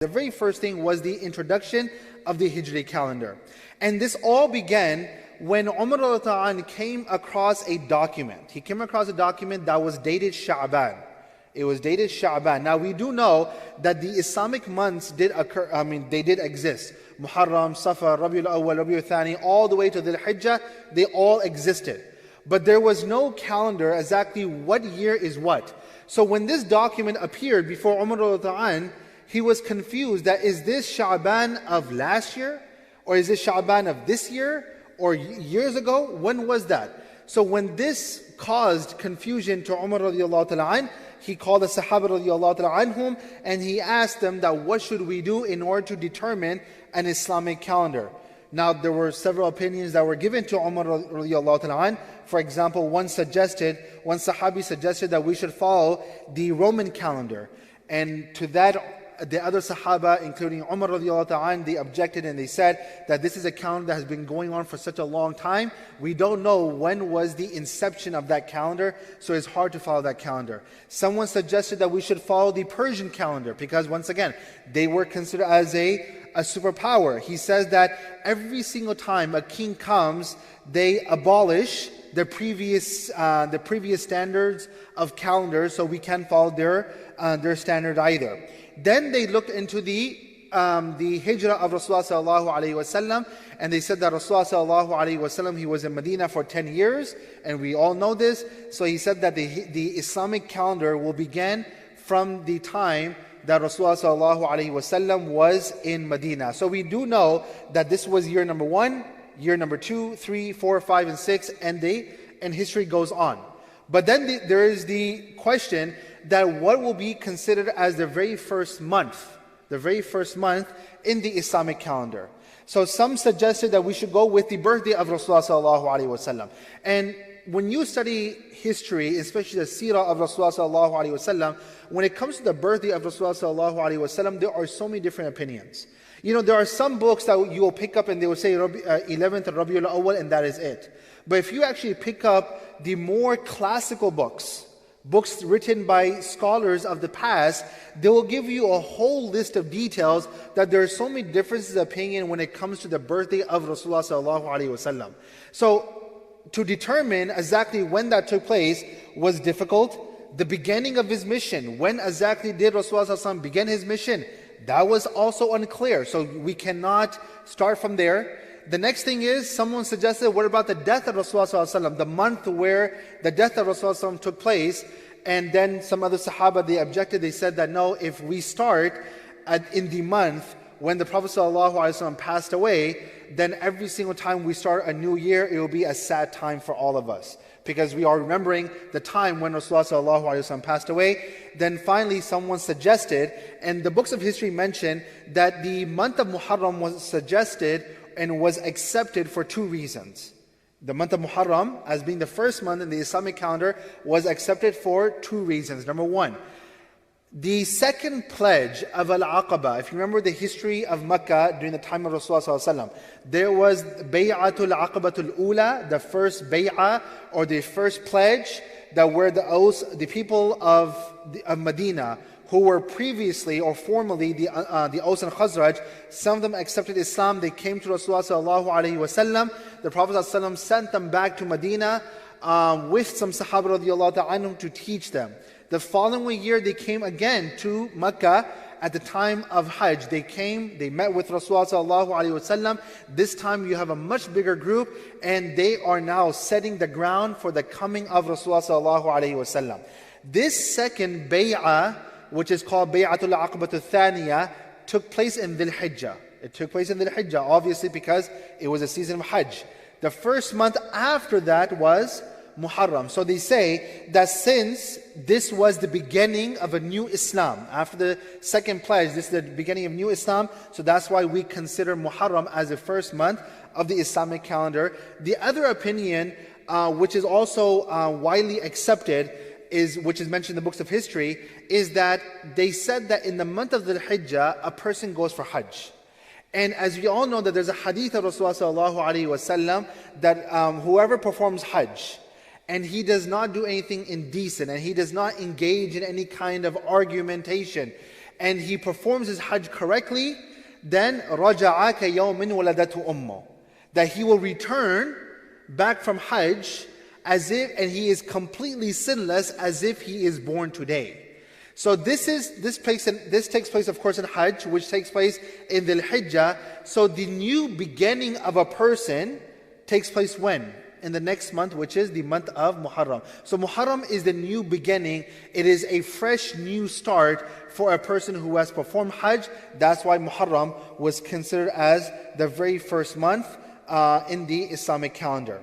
The very first thing was the introduction of the Hijri calendar. And this all began when Umar radhiyallahu anh came across a document. He came across a document that was dated Sha'ban. It was dated Sha'ban. Now we do know that the Islamic months did occur, they did exist. Muharram, Safar, Rabiul Awwal, Rabiul Thani, all the way to Dhul Hijjah, they all existed. But there was no calendar exactly what year is what. So when this document appeared before Umar radhiyallahu anh, he was confused that is this Sha'ban of last year? Or is this Sha'ban of this year? Or years ago? When was that? So when this caused confusion to Umar radiallahu ta'ala anh, he called the Sahaba radiallahu ta'ala anhum and he asked them that what should we do in order to determine an Islamic calendar. Now there were several opinions that were given to Umar radiallahu ta'ala anh. For example, one Sahabi suggested that we should follow the Roman calendar. And to that, the other Sahaba, including Umar radiallahu ta'ala anh, they objected and they said that this is a calendar that has been going on for such a long time. We don't know when was the inception of that calendar, so it's hard to follow that calendar. Someone suggested that we should follow the Persian calendar because once again, they were considered as a superpower. He says that every single time a king comes, they abolish the previous standards of calendars, so we can't follow their standard either. Then they looked into the hijrah of Rasulullah sallallahu alaihi wasallam, and they said that Rasulullah sallallahu alaihi wasallam, he was in Medina for 10 years, and we all know this. So he said that the Islamic calendar will begin from the time that Rasulullah sallallahu alaihi wasallam was in Medina. So we do know that this was year number 1, year number 2, 3, 4, 5, and 6, and history goes on. But then there is the question that what will be considered as the very first month in the Islamic calendar. So some suggested that we should go with the birthday of Rasulullah sallallahu alaihi wasallam. And when you study history, especially the seerah of Rasulullah sallallahu alaihi wasallam, when it comes to the birthday of Rasulullah sallallahu alaihi wasallam, there are so many different opinions. You know, there are some books that you will pick up and they will say 11th of Rabiul Awwal and that is it. But if you actually pick up the more classical books written by scholars of the past, they will give you a whole list of details that there are so many differences of opinion when it comes to the birthday of Rasulullah sallallahu alaihi wasallam. So to determine exactly when that took place was difficult. The beginning of his mission, when exactly did Rasulullah sallallahu alaihi wasallam begin his mission, that was also unclear. So we cannot start from there. The next thing is, someone suggested, what about the death of Rasulullah sallallahu alaihi wasallam, the month where the death of Rasulullah sallallahu alaihi wasallam took place? And then some other Sahaba, they objected. They said that no, if we start in the month when the Prophet sallallahu alaihi wasallam passed away, then every single time we start a new year, it will be a sad time for all of us, because we are remembering the time when Rasulullah sallallahu alaihi wasallam passed away. Then finally someone suggested, and the books of history mention that the month of Muharram was suggested and was accepted for 2 reasons. The month of Muharram, as being the first month in the Islamic calendar, was accepted for 2 reasons. Number 1, the second pledge of Al-Aqaba. If you remember the history of Mecca during the time of Rasulullah sallallahu alaihi wasallam, there was Bay'atul Aqabatul Ula, the first bay'ah or the first pledge, that were the people of Medina, who were previously or formerly the Aus and Khazraj. Some of them accepted Islam. They came to Rasulullah sallallahu alaihi wasallam. The Prophet sallallahu alaihi wasallam sent them back to Medina with some Sahaba radiallahu ta'ala anhum to teach them. The following year they came again to Mecca at the time of Hajj. They came, they met with Rasulullah sallallahu alaihi wasallam. This time you have a much bigger group, and they are now setting the ground for the coming of Rasulullah sallallahu alaihi wasallam. This second bay'ah, which is called Bay'atul Aqabatul Thaniya, took place in Dhul Hijjah. It took place in Dhul Hijjah, obviously because it was a season of Hajj. The first month after that was Muharram. So they say that since this was the beginning of a new Islam, after the second pledge, this is the beginning of new Islam, so that's why we consider Muharram as the first month of the Islamic calendar. The other opinion, which is also widely accepted, which is mentioned in the books of history, is that they said that in the month of Dhul Hijjah, a person goes for Hajj. And as we all know, that there's a hadith of Rasulullah sallallahu alaihi wasallam that whoever performs Hajj, and he does not do anything indecent, and he does not engage in any kind of argumentation, and he performs his Hajj correctly, then رَجَعَ كَيَوْمٍ وَلَدَتْهُ أُمُّهُ, that he will return back from Hajj as if, and he is completely sinless as if he is born today. So this takes place, of course, in Hajj, which takes place in the Hijjah. So the new beginning of a person takes place when? In the next month, which is the month of Muharram. So Muharram is the new beginning. It is a fresh new start for a person who has performed Hajj. That's why Muharram was considered as the very first month in the Islamic calendar.